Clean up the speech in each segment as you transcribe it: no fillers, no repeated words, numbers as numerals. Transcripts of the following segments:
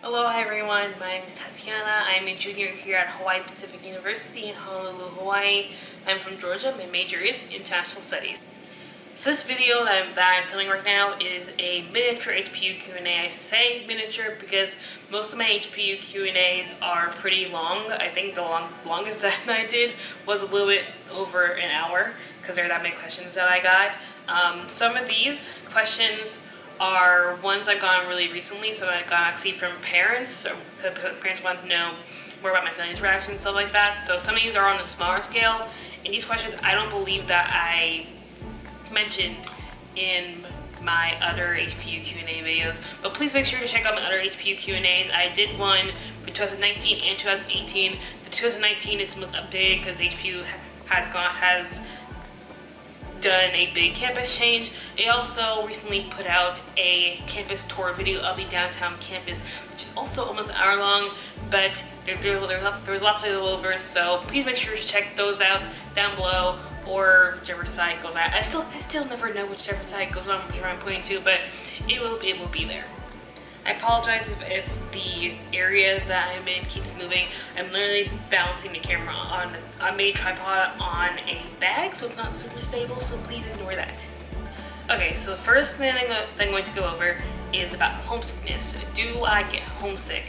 Hello, hi everyone. My name is Tatiana. I'm a junior here at Hawaii Pacific University in Honolulu, Hawaii. I'm from Georgia. My major is International Studies. So this video that I'm filming right now is a miniature HPU Q&A. I say miniature because most of my HPU Q&As are pretty long. I think the longest that I did was a little bit over an hour because there are that many questions that I got. Some of these questions are ones I've gotten really recently, so I got actually from parents. So parents want to know more about my feelings, reactions, stuff like that. So some of these are on a smaller scale, and these questions I don't believe that I mentioned in my other HPU Q&A videos, but please make sure to check out my other HPU Q&As. I did one for 2019 and 2018. The 2019 is the most updated because HPU has done a big campus change. They also recently put out a campus tour video of the downtown campus, which is also almost an hour long, but there's lots to go over, so please make sure to check those out down below, or whichever side goes on. I still never know whichever side goes on, whichever I'm pointing to, but it will be there. I apologize if the area that I'm in keeps moving. I'm literally balancing the camera on a tripod on a bag, so it's not super stable, so please ignore that. Okay, so the first thing I'm going to go over is about homesickness. Do I get homesick?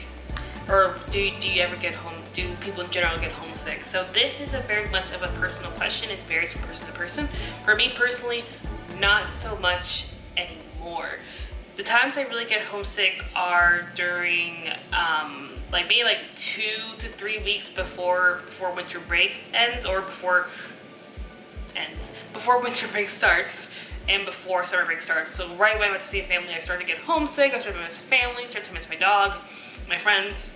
Or do you ever get home? Do people in general get homesick? So this is a very much of a personal question. It varies from person to person. For me personally, not so much anymore. The times I really get homesick are during maybe 2 to 3 weeks before winter break ends, or before winter break starts and before summer break starts. So right when I went to see a family, I start to get homesick. I start to miss family, start to miss my dog, my friends.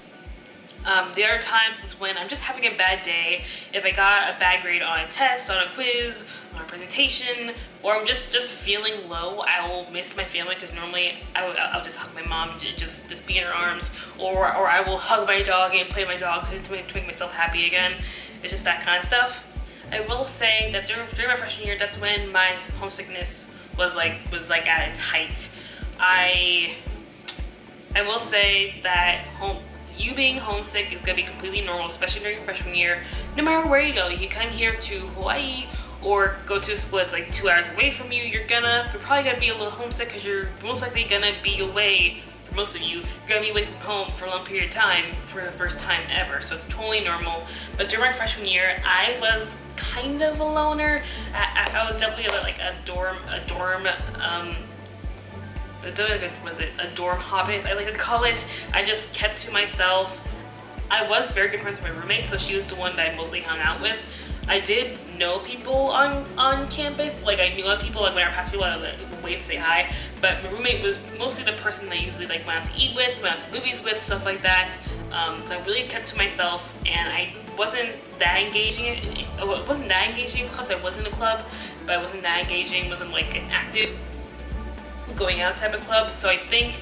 The other times is when I'm just having a bad day. If I got a bad grade on a test, on a quiz, on a presentation, or I'm just feeling low, I will miss my family, because normally I'll just hug my mom, just be in her arms, or I will hug my dog and play with my dog to make myself happy again. It's just that kind of stuff. I will say that during my freshman year, that's when my homesickness was at its height. I will say that you being homesick is gonna be completely normal, especially during your freshman year. No matter where you go, you come here to Hawaii or go to a school that's 2 hours away from you, you're probably gonna be a little homesick, because you're most likely gonna be away. For most of you, you're gonna be away from home for a long period of time for the first time ever, so it's totally normal. But during my freshman year, I was kind of a loner. I was definitely a dorm a dorm hobbit, I like to call it. I just kept to myself. I was very good friends with my roommate, so she was the one that I mostly hung out with. I did know people on campus, I knew other people, when I passed people, I would wave to say hi, but my roommate was mostly the person that I usually went out to eat with, went out to movies with, stuff like that. So I really kept to myself, and I wasn't that engaging in clubs. I was in a club, but I wasn't that engaging, wasn't an active going out type of club. So I think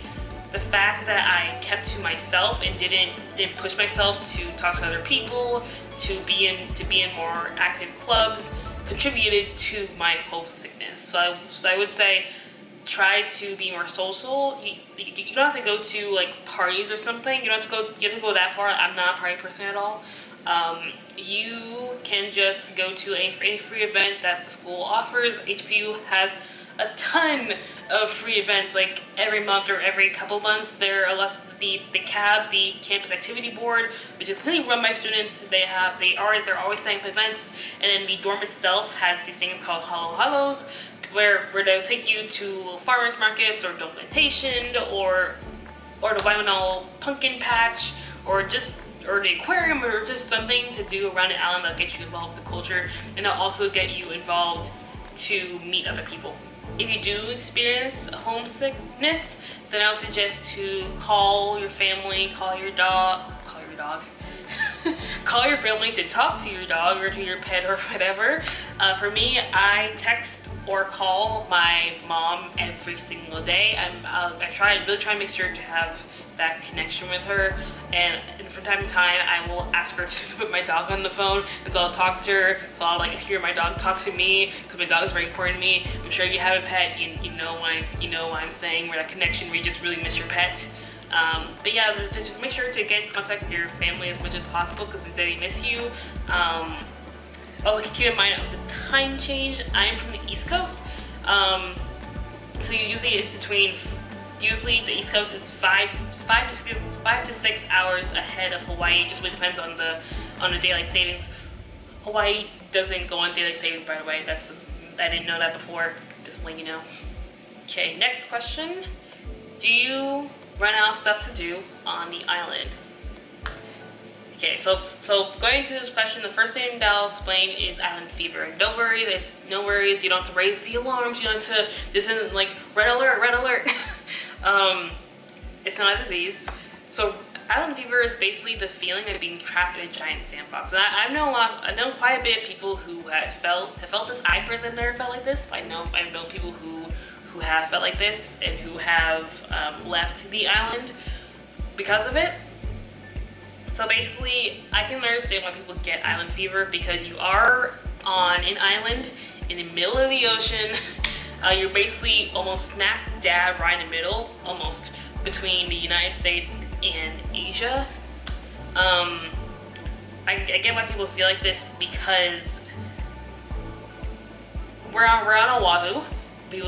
the fact that I kept to myself and didn't push myself to talk to other people, to be in more active clubs, contributed to my homesickness. So I would say, try to be more social. You don't have to go to parties or something. You don't have to go that far. I'm not a party person at all. You can just go to a free event that the school offers. HPU has a ton of free events, every month or every couple months. There are the CAB, the Campus Activity Board, which is completely run by students. They're always setting up events, and then the dorm itself has these things called Hallos, where they'll take you to farmers markets, or implementation, or the Waimanalo pumpkin patch, or the aquarium, or just something to do around the island that'll get you involved with the culture, and they'll also get you involved to meet other people. If you do experience homesickness, then I would suggest to call your family, call your dog, call your family to talk to your dog or to your pet or whatever. For me, I text or call my mom every single day. I really try and make sure to have that connection with her, and from time to time I will ask her to put my dog on the phone, and so I'll talk to her, so I'll hear my dog talk to me, because my dog is very important to me. I'm sure you have a pet, you know what I'm saying, where that connection where you just really miss your pet. But yeah, just make sure to get in contact with your family as much as possible because they miss you. Also keep in mind the time change. I'm from the East Coast, so usually the East Coast is 5 to 6 hours ahead of Hawaii. It just really depends on the daylight savings. Hawaii doesn't go on daylight savings, by the way. That's just, I didn't know that before. Just letting you know. Okay, next question. Do you run out of stuff to do on the island? Okay, so going into this question, the first thing that I'll explain is island fever. And don't worry, it's no worries. You don't have to raise the alarms. You don't have to. This isn't like red alert, red alert. It's not a disease. So island fever is basically the feeling of being trapped in a giant sandbox. And I know quite a bit of people who have felt this. I personally never felt like this. But I know people who have felt like this and who have left the island because of it. So basically, I can understand why people get island fever because you are on an island in the middle of the ocean. You're basically almost smack dab right in the middle, almost between the United States and Asia. I get why people feel like this because we're on Oahu. You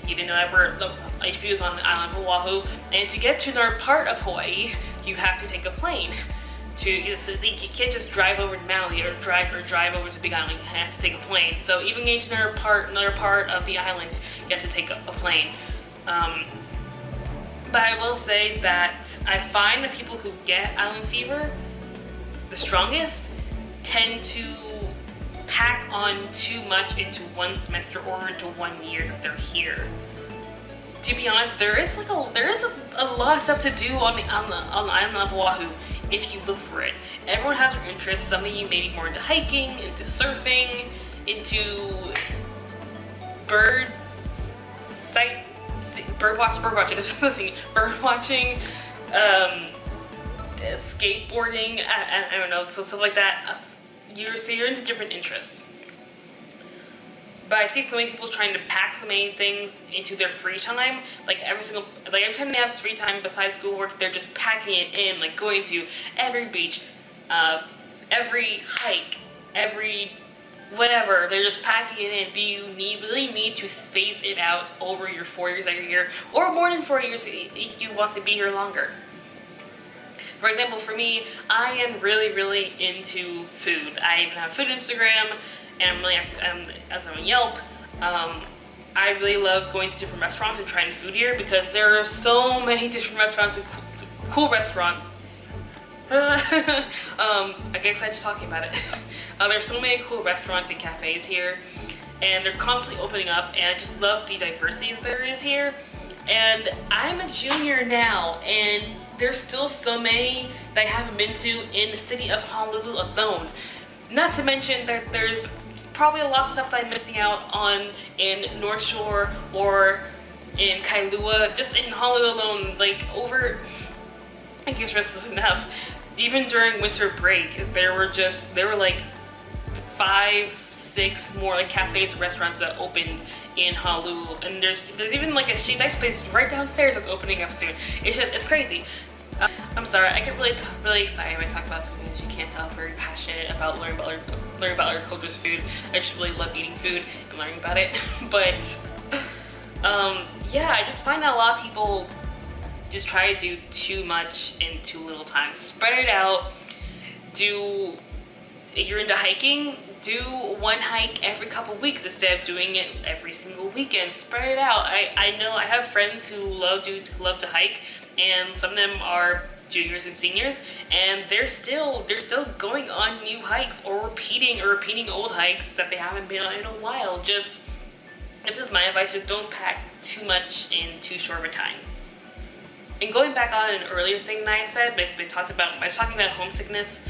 didn't know that the HPU is on the island of Oahu, and to get to another part of Hawaii, you have to take a plane. So you can't just drive over to Maui or drive over to Big Island. You have to take a plane. So even getting to another part of the island, you have to take a plane. But I will say that I find the people who get island fever the strongest tend to pack on too much into one semester or into 1 year that they're here. To be honest, there is a lot of stuff to do on the island of Oahu if you look for it. Everyone has their interests. Some of you may be more into hiking, into surfing, into bird watching, skateboarding. I don't know, so stuff like that. You're into different interests. But I see so many people trying to pack so many things into their free time. Every time they have free time besides schoolwork, they're just packing it in, like going to every beach, every hike, every whatever. They're just packing it in. But you really need to space it out over your 4 years that you're here, or more than 4 years if you want to be here longer. For example, for me, I am really into food. I even have a food Instagram. And I'm really active on Yelp. I really love going to different restaurants and trying the food here because there are so many different restaurants and cool restaurants. I get excited just talking about it. There's so many cool restaurants and cafes here, and they're constantly opening up, and I just love the diversity that there is here. And I'm a junior now, and there's still so many that I haven't been to in the city of Honolulu alone. Not to mention that there's probably a lot of stuff that I'm missing out on in North Shore or in Kailua, just in Honolulu alone. I guess this is enough. Even during winter break, there were like 5, 6 more like cafes and restaurants that opened in Honolulu, and there's even like a nice place right downstairs that's opening up soon. It's crazy. I'm sorry, I get really excited when I talk about food. As you can't tell, I'm very passionate about learning about our culture's food. I just really love eating food and learning about it. But yeah, I just find that a lot of people just try to do too much in too little time. Spread it out. If you're into hiking, do one hike every couple weeks instead of doing it every single weekend. Spread it out. I know I have friends who love to hike, and some of them are juniors and seniors, and they're still going on new hikes or repeating old hikes that they haven't been on in a while. This is my advice: just don't pack too much in too short of a time. And going back on an earlier thing that I said, I was talking about homesickness,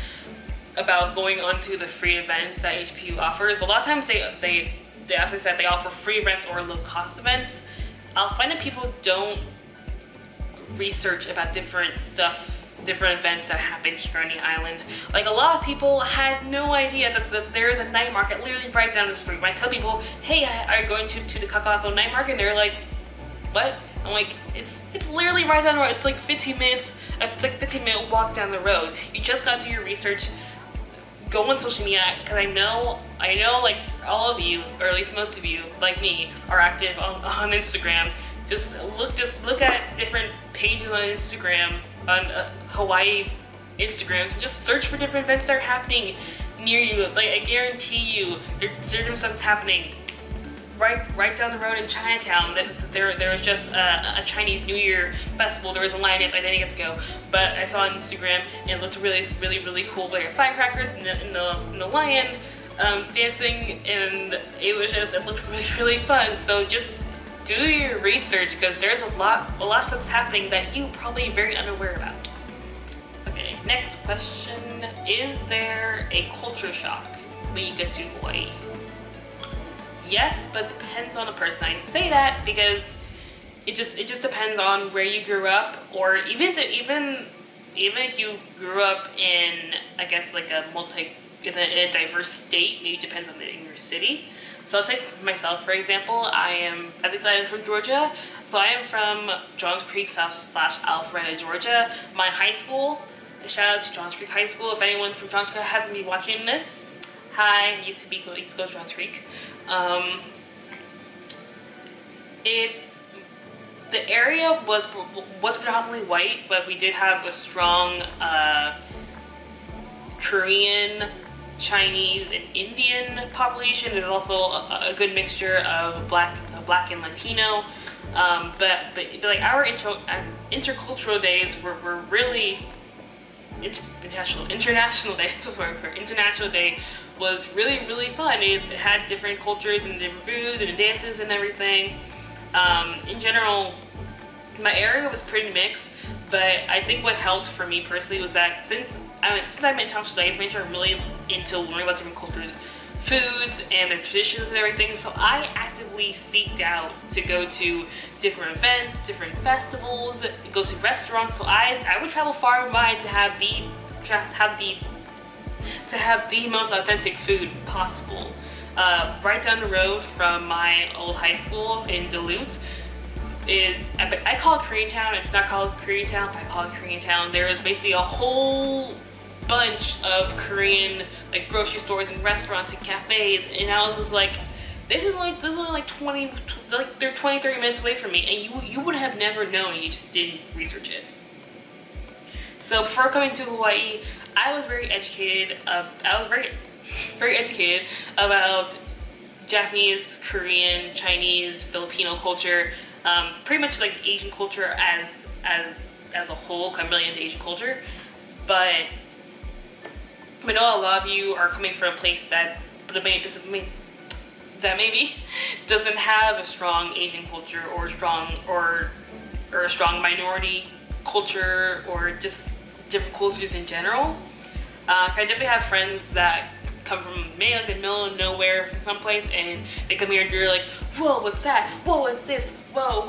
about going on to the free events that HPU offers. A lot of times they actually said they offer free events or low cost events. I'll find that people don't research about different events that happen here on the island. Like, a lot of people had no idea that there is a night market literally right down the street. When I tell people, hey, are you going to the Kakalako night market? And they're like, what? I'm like, it's literally right down the road. It's like 15 minutes. It's like 15-minute walk down the road. You just got to do your research. Go on social media, because I know like all of you, or at least most of you, like me, are active on Instagram. Just look at different pages on Instagram, on Hawaii Instagrams, and just search for different events that are happening near you. Like, I guarantee you, there's different stuff that's happening right down the road in Chinatown. There was just a Chinese New Year festival. There was a line dance. I didn't get to go, but I saw on Instagram and it looked really cool. There were firecrackers and the lion dancing, and it looked really fun. So just do your research, because there's a lot of stuff's happening that you probably very unaware about. Okay, next question: is there a culture shock when you get to Hawaii? Yes, but depends on the person. I say that because it just depends on where you grew up, or even if you grew up in, I guess, like in a diverse state. Maybe it depends on in your city. So I'll take myself, for example. I am, as I said, I'm from Georgia. So I am from Johns Creek / Alpharetta, Georgia. My high school, shout out to Johns Creek High School. If anyone from Johns Creek hasn't been watching this, hi, I used to be East Coast Johns Creek. The area was predominantly white, but we did have a strong Korean, Chinese, and Indian population. There's also a good mixture of black and Latino. But like our intercultural days were really international day. So for International Day was really fun. It had different cultures and different foods and dances and everything. In general, my area was pretty mixed, but I think what helped for me personally was that since I'm in international studies major, I'm really into learning about different cultures, foods, and their traditions and everything. So I actively seeked out to go to different events, different festivals, go to restaurants. So I would travel far and wide to have the most authentic food possible. Right down the road from my old high school in Duluth is, I call it Koreatown. It's not called Koreatown, but I call it Koreatown. There is basically a whole bunch of Korean like grocery stores and restaurants and cafes, and I was just like, this is only like 30 minutes away from me, and you would have never known. You just didn't research it. So before coming to Hawaii, I was very educated. Very educated about Japanese, Korean, Chinese, Filipino culture, pretty much like Asian culture as a whole. I'm really into Asian culture, but I know a lot of you are coming from a place that maybe doesn't have a strong Asian culture or a strong minority culture, or just different cultures in general. I definitely have friends that come from maybe like the middle of nowhere from someplace, and they come here and they're like, whoa, what's that? Whoa, what's this? Whoa.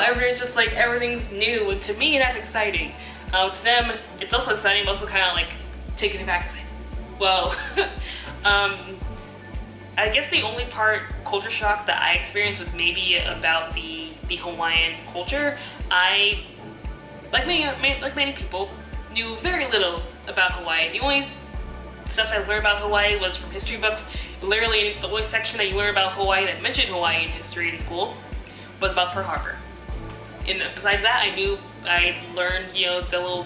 Everything's just like, everything's new, and to me that's exciting. To them, it's also exciting, but also kind of like taking it back. It's like, whoa. I guess the only culture shock that I experienced was maybe about the Hawaiian culture. I, like many people, knew very little about Hawaii. The only stuff I learned about Hawaii was from history books. Literally, the only section that you learn about Hawaii that mentioned Hawaiian history in school was about Pearl Harbor. And besides that, I learned, the little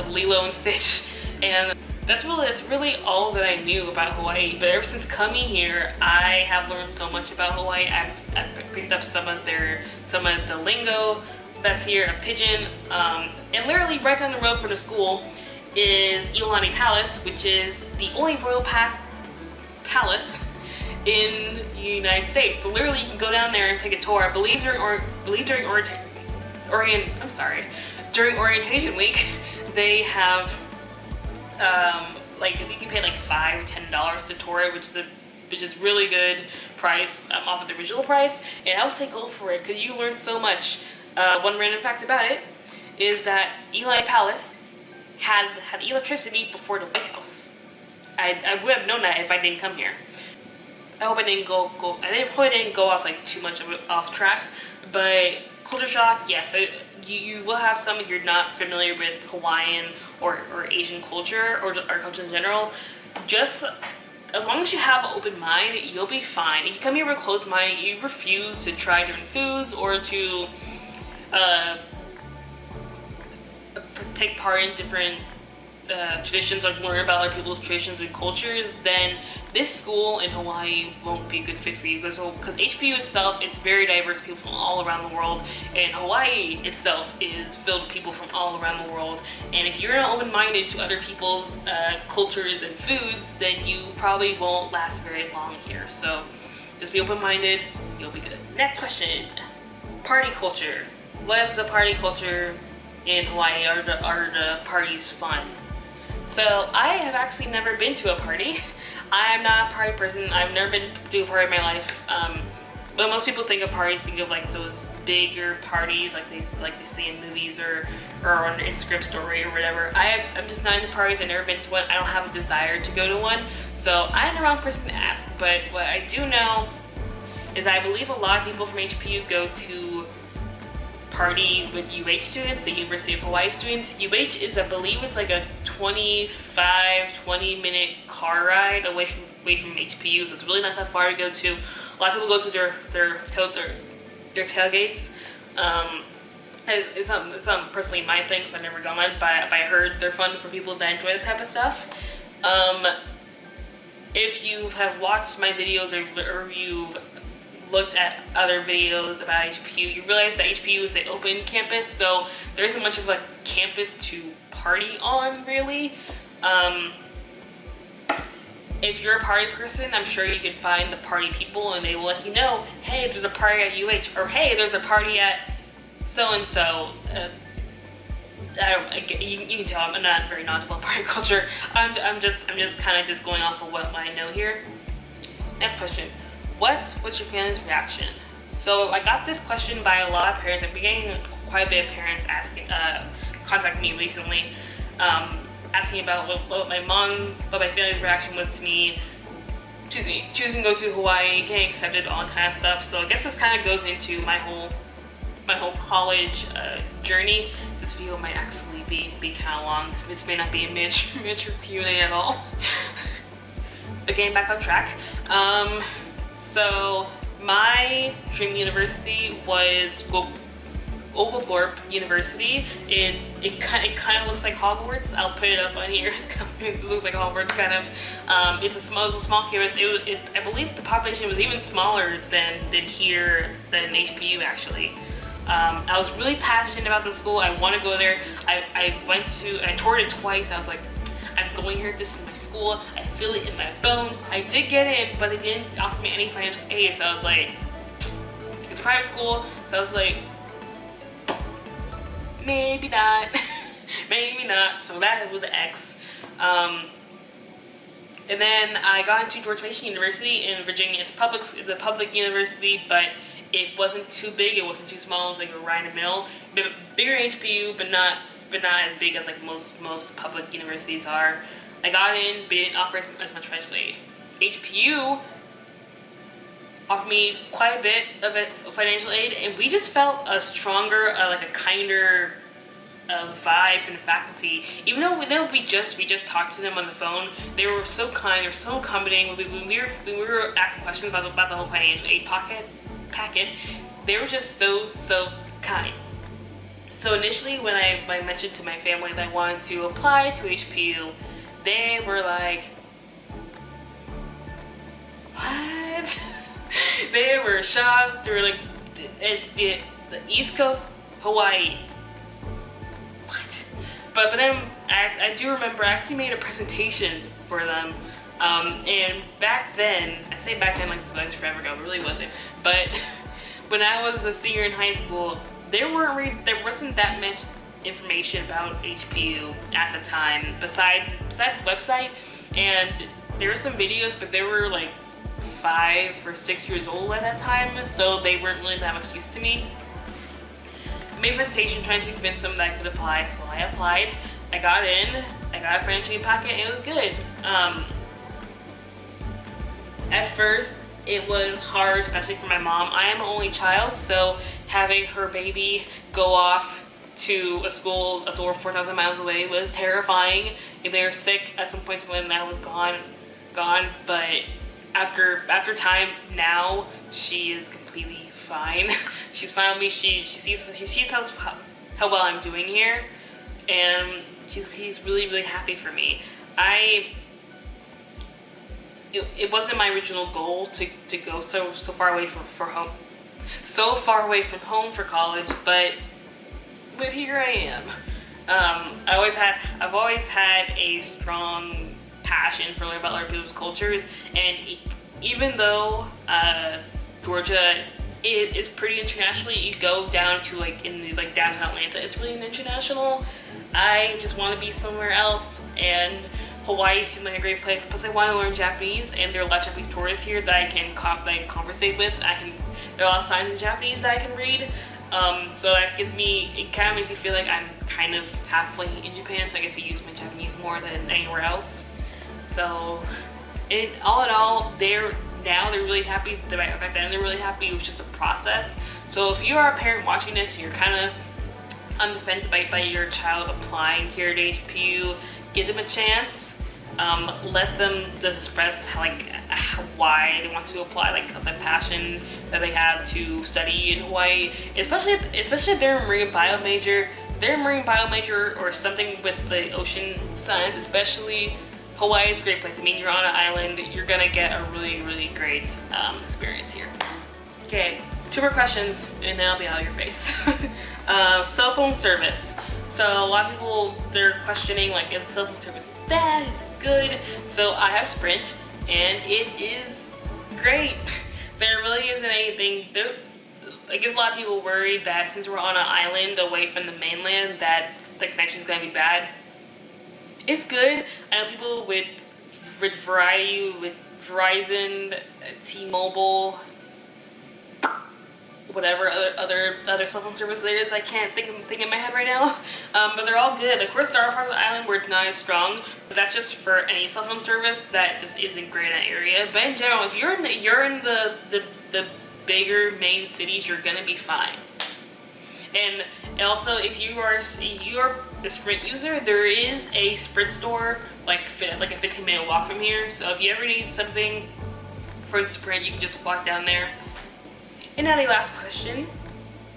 Lilo and Stitch, and that's really all that I knew about Hawaii. But ever since coming here, I have learned so much about Hawaii. I've picked up some of the lingo that's here in Pidgin, and literally right down the road from the school is Iolani Palace, which is the only royal palace in the United States. So literally, you can go down there and take a tour. I believe during orientation week, they have you can pay like $5 or $10 to tour it, which is really good price off of the original price. And I would say go for it, because you learn so much. One random fact about it is that Iolani Palace had electricity before the White House. I would have known that if I didn't come here. I hope I didn't go off like too much off track, but Culture shock, yes. You will have some if you're not familiar with Hawaiian or Asian culture or culture in general. Just as long as you have an open mind, you'll be fine. If you come here with a closed mind, you refuse to try different foods or to take part in different traditions or learn about other people's traditions and cultures, then this school in Hawaii won't be a good fit for you, because HPU itself, it's very diverse, people from all around the world, and Hawaii itself is filled with people from all around the world, and if you're not open-minded to other people's cultures and foods, then you probably won't last very long here. So just be open-minded, you'll be good. Next question, party culture. What is the party culture in Hawaii? Are the parties fun? So I have actually never been to a party. I'm not a party person. I've never been to a party in my life. But most people think of parties, think of like those bigger parties like they see in movies or on an Instagram story or whatever. I'm just not into parties. I've never been to one. I don't have a desire to go to one. So I'm the wrong person to ask. But what I do know is I believe a lot of people from HPU go to party with UH students, the University of Hawaii students. UH is, I believe it's like a 20 minute car ride away from HPU, so it's really not that far to go to. A lot of people go to their tailgates. It's not personally my thing, so I've never gone, but I heard they're fun for people that enjoy that type of stuff. If you have watched my videos or you've looked at other videos about HPU, you realize that HPU is an open campus, so there isn't much of a campus to party on, really. If you're a party person, I'm sure you can find the party people and they will let you know, hey, there's a party at UH, or hey, there's a party at so-and-so. You can tell I'm not very knowledgeable in party culture. I'm just kind of just going off of what I know here. Next question. What's your family's reaction? So I got this question by a lot of parents. I've been getting quite a bit of parents contacting me recently, asking about what my family's reaction was to me, choosing to go to Hawaii, getting accepted, all that kind of stuff. So I guess this kind of goes into my whole college journey. This video might actually be kind of long. This may not be a miniature Q&A at all. But getting back on track. So my dream university was Waterfront University. It kind of looks like Hogwarts. I'll put it up on here. It looks like Hogwarts, kind of. It's a small campus. I believe the population was even smaller than HPU actually. I was really passionate about the school. I want to go there. I toured it twice. I was like, I'm going here. This is my school. I feel it in my bones. I did get in, but they didn't offer me any financial aid. So I was like, it's a private school. So I was like, maybe not. Maybe not. So that was an X. And then I got into George Mason University in Virginia. It's a public university, but it wasn't too big, it wasn't too small, it was like right in the middle. Bigger than HPU, but not as big as like most public universities are. I got in, but didn't offer as much financial aid. HPU offered me quite a bit of financial aid, and we just felt a stronger, like a kinder vibe from the faculty. Even though we just talked to them on the phone, they were so kind, they were so accommodating. When we were asking questions about the whole financial aid packet, they were just so kind. So initially, when I mentioned to my family that I wanted to apply to HPU, they were like, what? They were shocked. They were like, the East Coast, Hawaii. What? But then I do remember I actually made a presentation for them. And back then, I say back then like it's forever ago, but it really wasn't. But when I was a senior in high school, there wasn't that much information about HPU at the time, besides the website, and there were some videos, but they were like 5 or 6 years old at that time, so they weren't really that much use to me. I made a presentation trying to convince them that I could apply, so I applied. I got in, I got a financial aid packet, and it was good. At first, it was hard, especially for my mom. I am an only child, so having her baby go off to a school that's over 4,000 miles away was terrifying. And they were sick at some points when I was gone. But after time now, she is completely fine. She's fine with me. She sees how well I'm doing here, and he's really happy for me. It wasn't my original goal to go so far away from home for college, but here I am. I've always had a strong passion for learning about other people's cultures, and even though Georgia is pretty international, you go down to in the downtown Atlanta, it's really international. I just want to be somewhere else, and Hawaii seemed like a great place. Plus, I want to learn Japanese, and there are a lot of Japanese tourists here that I can conversate with. There are a lot of signs in Japanese that I can read. So that it kind of makes me feel like I'm kind of halfway in Japan, so I get to use my Japanese more than anywhere else. So, all in all, they're really happy. Back then, they're really happy. It was just a process. So if you are a parent watching this, you're kind of on the fence about your child applying here at HPU, give them a chance. Let them express why they want to apply, the passion that they have to study in Hawaii, especially if they're a marine bio major. They're a marine bio major or something with the ocean science, especially. Hawaii is a great place. I mean, you're on an island, you're gonna get a really great experience here. Okay, 2 more questions and then I'll be out of your face. Cell phone service. So a lot of people, they're questioning is cell phone service bad, is it good? So I have Sprint and it is great. There really isn't anything, I guess a lot of people worried that since we're on an island away from the mainland that the connection is gonna be bad. It's good. I know people with Verizon, T-Mobile, whatever other cell phone service there is. I can't think in my head right now. But they're all good. Of course, there are parts of the island where it's not as strong, but that's just for any cell phone service that just isn't great in that area. But in general, if you're in the bigger main cities, you're gonna be fine. And also, if you are a Sprint user, there is a Sprint store like a 15-minute walk from here. So if you ever need something for Sprint, you can just walk down there. And now the last question,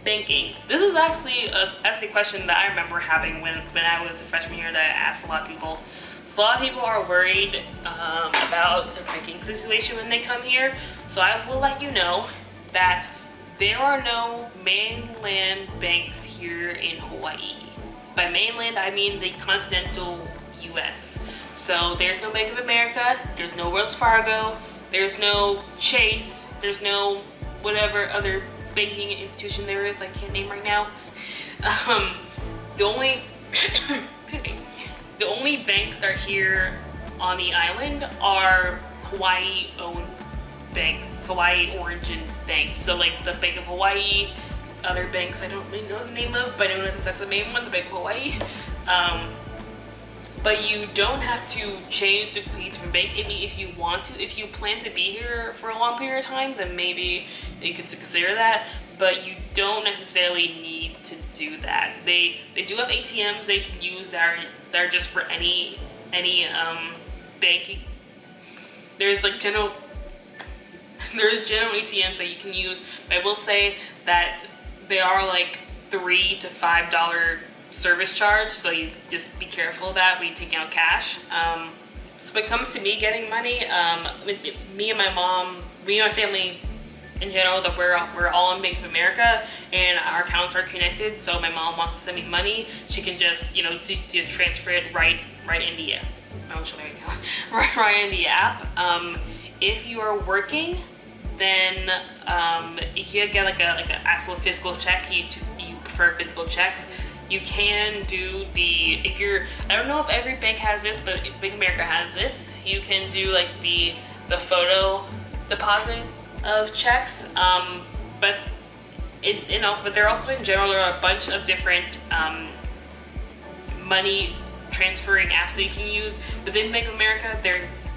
banking. This was actually a question that I remember having when I was a freshman here that I asked a lot of people. So a lot of people are worried about their banking situation when they come here. So I will let you know that there are no mainland banks here in Hawaii. By mainland, I mean the continental US. So there's no Bank of America, there's no Wells Fargo, there's no Chase, there's no whatever other banking institution there is I can't name right now. The only the only banks that are here on the island are Hawaii-owned banks, Hawaii origin banks. So the Bank of Hawaii, other banks I don't really know the name of, but I know that's the main one, the Bank of Hawaii. But you don't have to change to a completely different bank. I mean, if you want to, if you plan to be here for a long period of time, then maybe you could consider that. But you don't necessarily need to do that. They do have ATMs they can use that are just for any banking. There's general ATMs that you can use. But I will say that they are $3 to $5 service charge, so you just be careful of that when you take out cash. So when it comes to me getting money, me and my family in general, that we're all in Bank of America and our accounts are connected. So my mom wants to send me money, she can just just transfer it right in the app. Right in the app. If you are working, then you can get an actual physical check. You prefer physical checks. You can do I don't know if every bank has this, but Bank of America has this. You can do the photo deposit of checks. But there are also in general there are a bunch of different money transferring apps that you can use. But then Bank of America, there's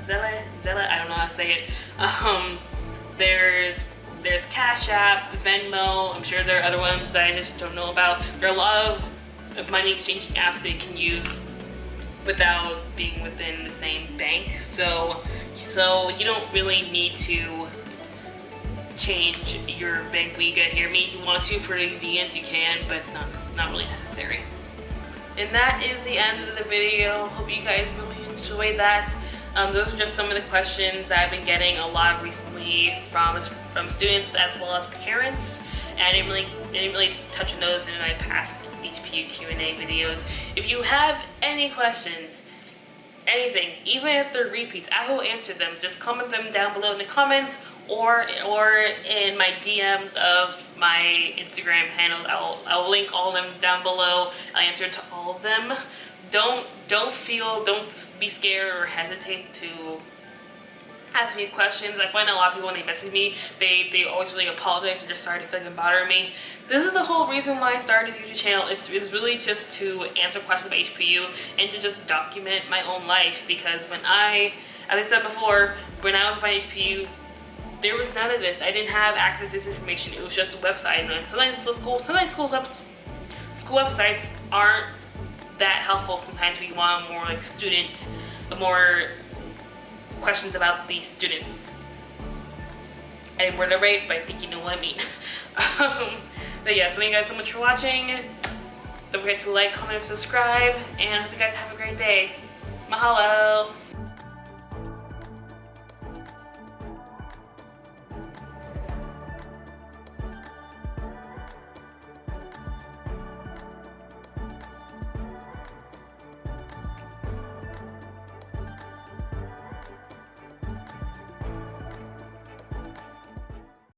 Zella, I don't know how to say it. There's Cash App, Venmo. I'm sure there are other ones that I just don't know about. There are a lot of money exchanging apps that you can use without being within the same bank. So you don't really need to change your bank when you get here. I mean, if you want to for the convenience, you can, but it's not really necessary. And that is the end of the video. Hope you guys really enjoyed that. Those are just some of the questions I've been getting a lot recently from students as well as parents, and I didn't really touch on those in my past HPU Q&A videos. If you have any questions, anything, even if they're repeats, I will answer them. Just comment them down below in the comments or in my DMs of my Instagram handles. I'll link all of them down below. I'll answer to all of them. Don't be scared or hesitate to ask me questions. I find a lot of people when they message me, they always really apologize and just sorry to fucking bother me. This is the whole reason why I started this YouTube channel. It's really just to answer questions about HPU and to just document my own life, because as I said before, when I was buying HPU, there was none of this. I didn't have access to this information. It was just a website, and sometimes school websites aren't that helpful. Sometimes we want more more questions about the students. I didn't word it right, but I think you know what I mean. But yeah, so thank you guys so much for watching. Don't forget to like, comment, and subscribe, and I hope you guys have a great day. Mahalo!